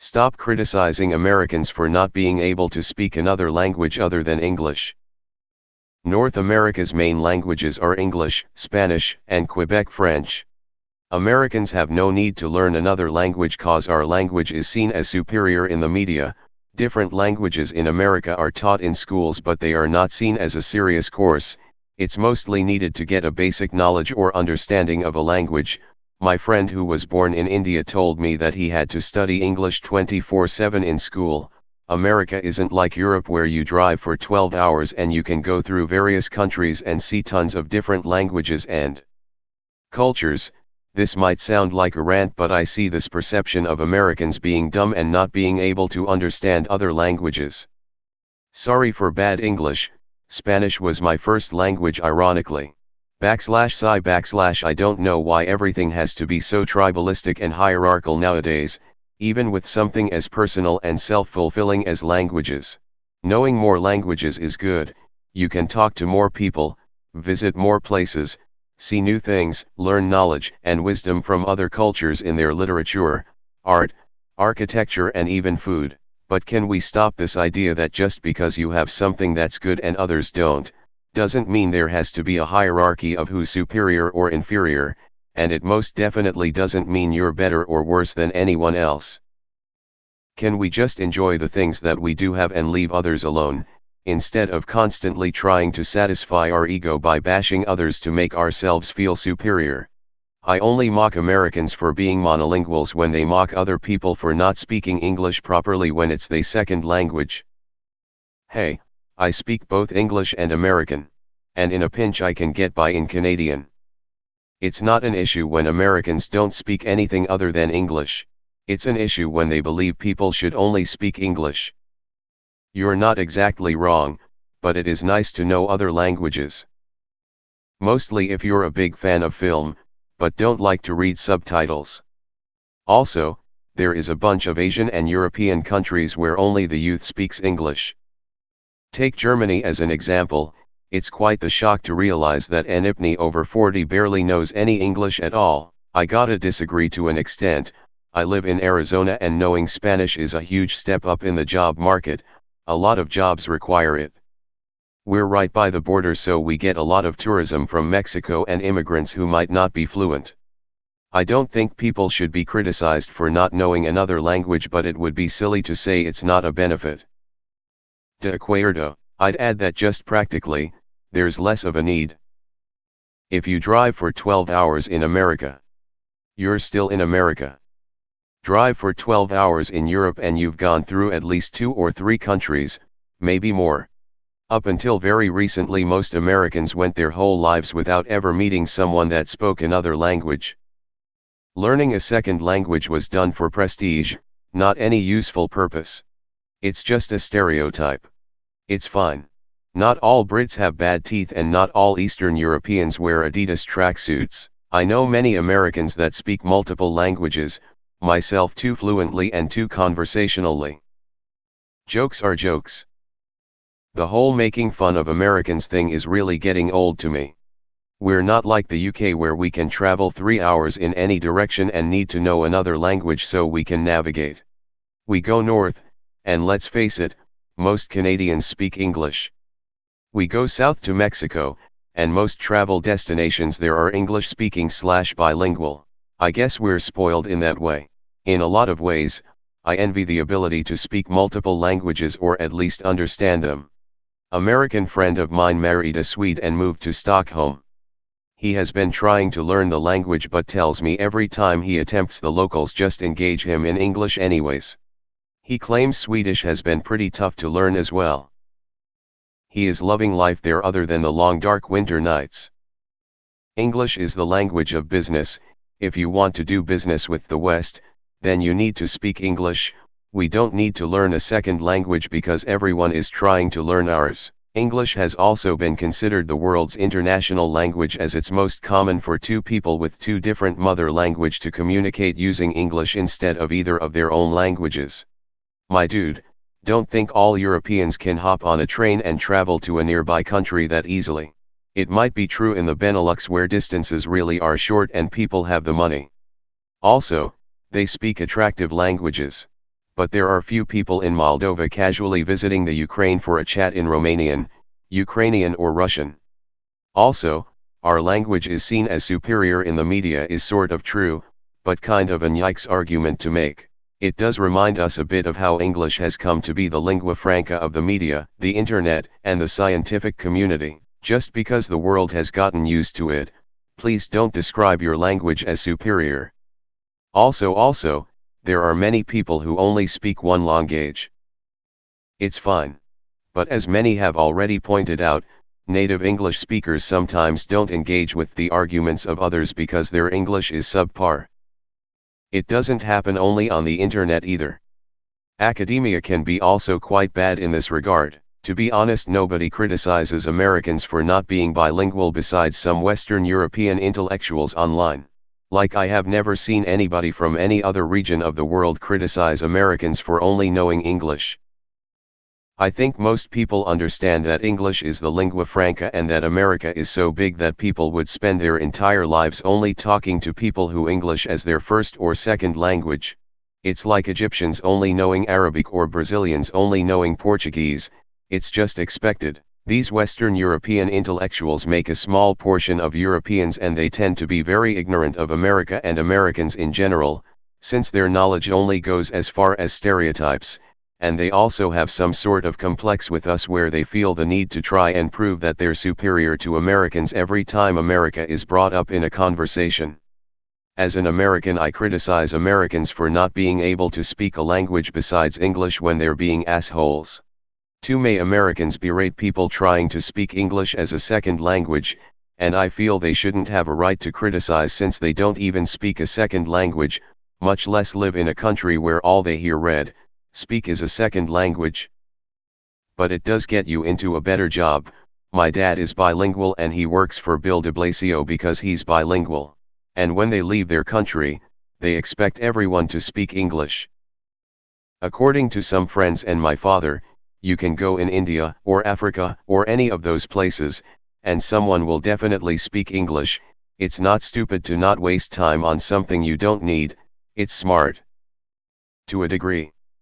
Stop criticizing Americans for not being able to speak another language other than English. North America's main languages are English, Spanish, and Quebec French. Americans have no need to learn another language cause our language is seen as superior in the media. Different languages in America are taught in schools but they are not seen as a serious course. It's mostly needed to get a basic knowledge or understanding of a language. My friend who was born in India told me that he had to study English 24/7 in school. America isn't like Europe where you drive for 12 hours and you can go through various countries and see tons of different languages and cultures. This might sound like a rant, but I see this perception of Americans being dumb and not being able to understand other languages. Sorry for bad English, Spanish was my first language ironically. // I don't know why everything has to be so tribalistic and hierarchical nowadays, even with something as personal and self-fulfilling as languages. Knowing more languages is good, you can talk to more people, visit more places, see new things, learn knowledge and wisdom from other cultures in their literature, art, architecture and even food. But can we stop this idea that just because you have something that's good and others don't, doesn't mean there has to be a hierarchy of who's superior or inferior, and it most definitely doesn't mean you're better or worse than anyone else. Can we just enjoy the things that we do have and leave others alone, instead of constantly trying to satisfy our ego by bashing others to make ourselves feel superior? I only mock Americans for being monolinguals when they mock other people for not speaking English properly when it's their second language. Hey, I speak both English and American, and in a pinch I can get by in Canadian. It's not an issue when Americans don't speak anything other than English. It's an issue when they believe people should only speak English. You're not exactly wrong, but it is nice to know other languages. Mostly if you're a big fan of film, but don't like to read subtitles. Also, there is a bunch of Asian and European countries where only the youth speaks English. Take Germany as an example. It's quite the shock to realize that anybody over 40 barely knows any English at all. I gotta disagree to an extent. I live in Arizona and knowing Spanish is a huge step up in the job market. A lot of jobs require it. We're right by the border, so we get a lot of tourism from Mexico and immigrants who might not be fluent. I don't think people should be criticized for not knowing another language, but it would be silly to say it's not a benefit. De acuerdo. I'd add that just practically, there's less of a need. If you drive for 12 hours in America, you're still in America. Drive for 12 hours in Europe and you've gone through at least 2 or 3 countries, maybe more. Up until very recently most Americans went their whole lives without ever meeting someone that spoke another language. Learning a second language was done for prestige, not any useful purpose. It's just a stereotype. It's fine. Not all Brits have bad teeth and not all Eastern Europeans wear Adidas tracksuits. I know many Americans that speak multiple languages, myself too fluently and too conversationally. Jokes are jokes. The whole making fun of Americans thing is really getting old to me. We're not like the UK where we can travel 3 hours in any direction and need to know another language so we can navigate. We go north, and let's face it, most Canadians speak English. We go south to Mexico, and most travel destinations there are English-speaking/bilingual. I guess we're spoiled in that way. In a lot of ways, I envy the ability to speak multiple languages or at least understand them. American friend of mine married a Swede and moved to Stockholm. He has been trying to learn the language but tells me every time he attempts the locals just engage him in English anyways. He claims Swedish has been pretty tough to learn as well. He is loving life there other than the long dark winter nights. English is the language of business. If you want to do business with the West, then you need to speak English. We don't need to learn a second language because everyone is trying to learn ours. English has also been considered the world's international language as it's most common for two people with two different mother language to communicate using English instead of either of their own languages. My dude, don't think all Europeans can hop on a train and travel to a nearby country that easily. It might be true in the Benelux where distances really are short and people have the money. Also, they speak attractive languages. but there are few people in Moldova casually visiting the Ukraine for a chat in Romanian, Ukrainian or Russian. Also, our language is seen as superior in the media is sort of true, but kind of an yikes argument to make. It does remind us a bit of how English has come to be the lingua franca of the media, the internet, and the scientific community. Just because the world has gotten used to it, please don't describe your language as superior. Also, there are many people who only speak one language. It's fine. But as many have already pointed out, native English speakers sometimes don't engage with the arguments of others because their English is subpar. It doesn't happen only on the internet either. Academia can be also quite bad in this regard. To be honest, nobody criticizes Americans for not being bilingual besides some Western European intellectuals online. Like I have never seen anybody from any other region of the world criticize Americans for only knowing English. I think most people understand that English is the lingua franca and that America is so big that people would spend their entire lives only talking to people who English as their first or second language. It's like Egyptians only knowing Arabic or Brazilians only knowing Portuguese, it's just expected. These Western European intellectuals make a small portion of Europeans and they tend to be very ignorant of America and Americans in general, since their knowledge only goes as far as stereotypes. And they also have some sort of complex with us where they feel the need to try and prove that they're superior to Americans every time America is brought up in a conversation. As an American, I criticize Americans for not being able to speak a language besides English when they're being assholes. Too many Americans berate people trying to speak English as a second language, and I feel they shouldn't have a right to criticize since they don't even speak a second language, much less live in a country where all they hear read, speak is a second language. But it does get you into a better job. My dad is bilingual and he works for Bill de Blasio because he's bilingual. And when they leave their country, they expect everyone to speak English. According to some friends and my father, you can go in India or Africa or any of those places, and someone will definitely speak English. It's not stupid to not waste time on something you don't need, it's smart. To a degree.